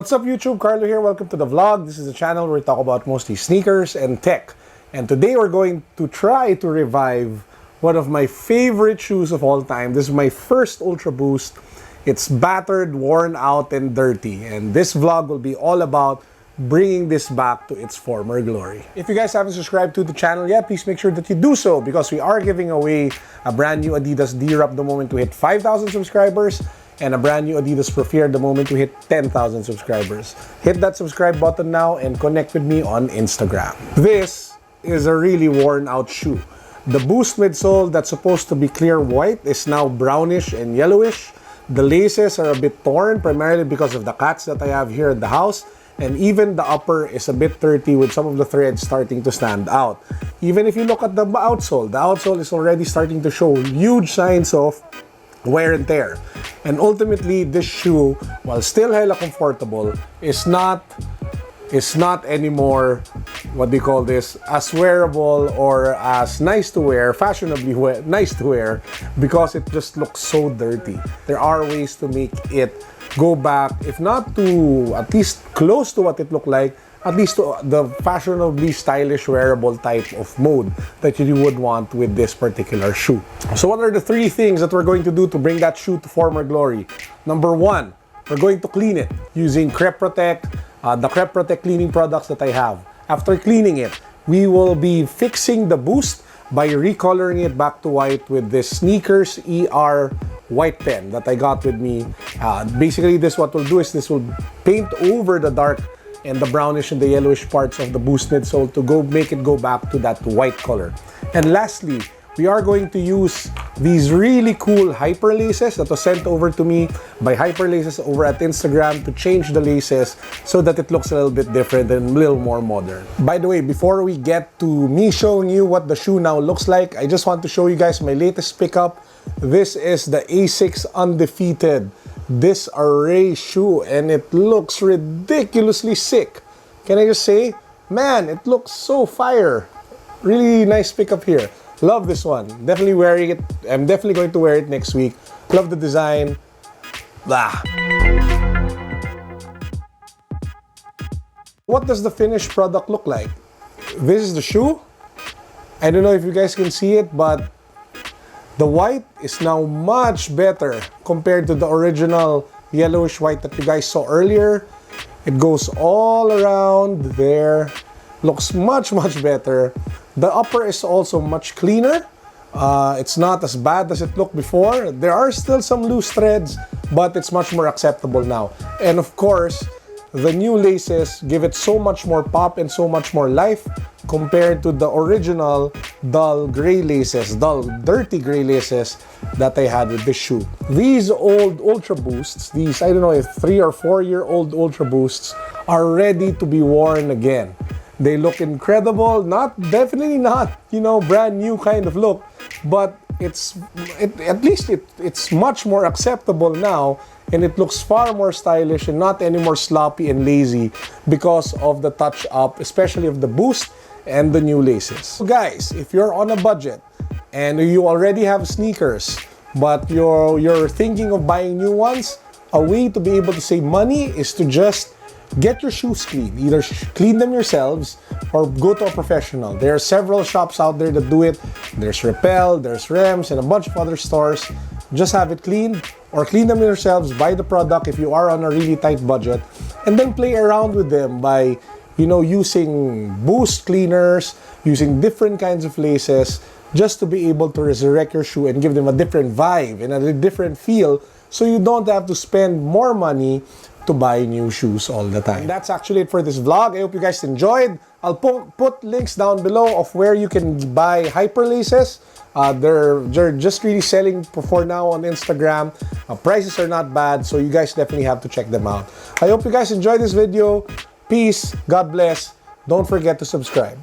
What's up YouTube, Carlo here. Welcome to the vlog. This is a channel where we talk about mostly sneakers and tech. And today we're going to try to revive one of my favorite shoes of all time. This is my first UltraBOOST. It's battered, worn out, and dirty. And this vlog will be all about bringing this back to its former glory. If you guys haven't subscribed to the channel yet, please make sure that you do so because we are giving away a brand new Adidas D-Wrap the moment we hit 5,000 subscribers and a brand new Adidas Profire the moment we hit 10,000 subscribers. Hit that subscribe button now and connect with me on Instagram. This is a really worn out shoe. The Boost midsole that's supposed to be clear white is now brownish and yellowish. The laces are a bit torn, primarily because of the cats that I have here at the house. And even the upper is a bit dirty with some of the threads starting to stand out. Even if you look at the outsole is already starting to show huge signs of wear and tear. And ultimately, this shoe, while still hella comfortable, is not anymore, what do you call this, as wearable or as nice to wear, fashionably nice to wear, because it just looks so dirty. There are ways to make it go back, if not to at least close to what it looked like, at least to the fashionably stylish wearable type of mode that you would want with this particular shoe. So what are the three things that we're going to do to bring that shoe to former glory? Number one, we're going to clean it using Crep Protect, the Crep Protect cleaning products that I have. After cleaning it, we will be fixing the Boost by recoloring it back to white with this Sneakers ER white pen that I got with me. Basically, what will do is this will paint over the dark and the brownish and the yellowish parts of the Boost midsole to make it go back to that white color. And lastly, we are going to use these really cool hyper laces that was sent over to me by Hyper Laces over at Instagram to change the laces so that it looks a little bit different and a little more modern. By the way, before we get to me showing you what the shoe now looks like, I just want to show you guys my latest pickup. This is the A6 Undefeated Disarray shoe, and it looks ridiculously sick. Can I just say, man, it looks so fire. Really nice pickup here. Love this one. Definitely wearing it. I'm definitely going to wear it next week. Love the design. Blah. What does the finished product look like? This is the shoe. I don't know if you guys can see it, but the white is now much better compared to the original yellowish white that you guys saw earlier. It goes all around there. Looks much better. The upper is also much cleaner. It's not as bad as it looked before. There are still some loose threads, but it's much more acceptable now. And of course, the new laces give it so much more pop and so much more life compared to the original dull gray laces, dirty gray laces that I had with this shoe. These old UltraBOOSTs, these, I don't know if 3 or 4 year old UltraBOOSTs, are ready to be worn again. They look incredible, definitely not, you know, brand new kind of look, but at least it's much more acceptable now, and it looks far more stylish and not any more sloppy and lazy because of the touch up, especially of the Boost and the new laces. So guys, if you're on a budget and you already have sneakers, but you're thinking of buying new ones, a way to be able to save money is to just get your shoes clean. Either clean them yourselves or go to a professional. There are several shops out there that do it. There's Repel, there's Rems, and a bunch of other stores. Just have it cleaned or clean them yourselves. Buy the product if you are on a really tight budget, and then play around with them by, you know, using Boost cleaners, using different kinds of laces, just to be able to resurrect your shoe and give them a different vibe and a different feel, so you don't have to spend more money to buy new shoes all the time. And that's actually it for this vlog. I hope you guys enjoyed. I'll put links down below of where you can buy hyper laces. They're just really selling for now on Instagram. Prices are not bad, so you guys definitely have to check them out. I hope you guys enjoyed this video. Peace. God bless. Don't forget to subscribe.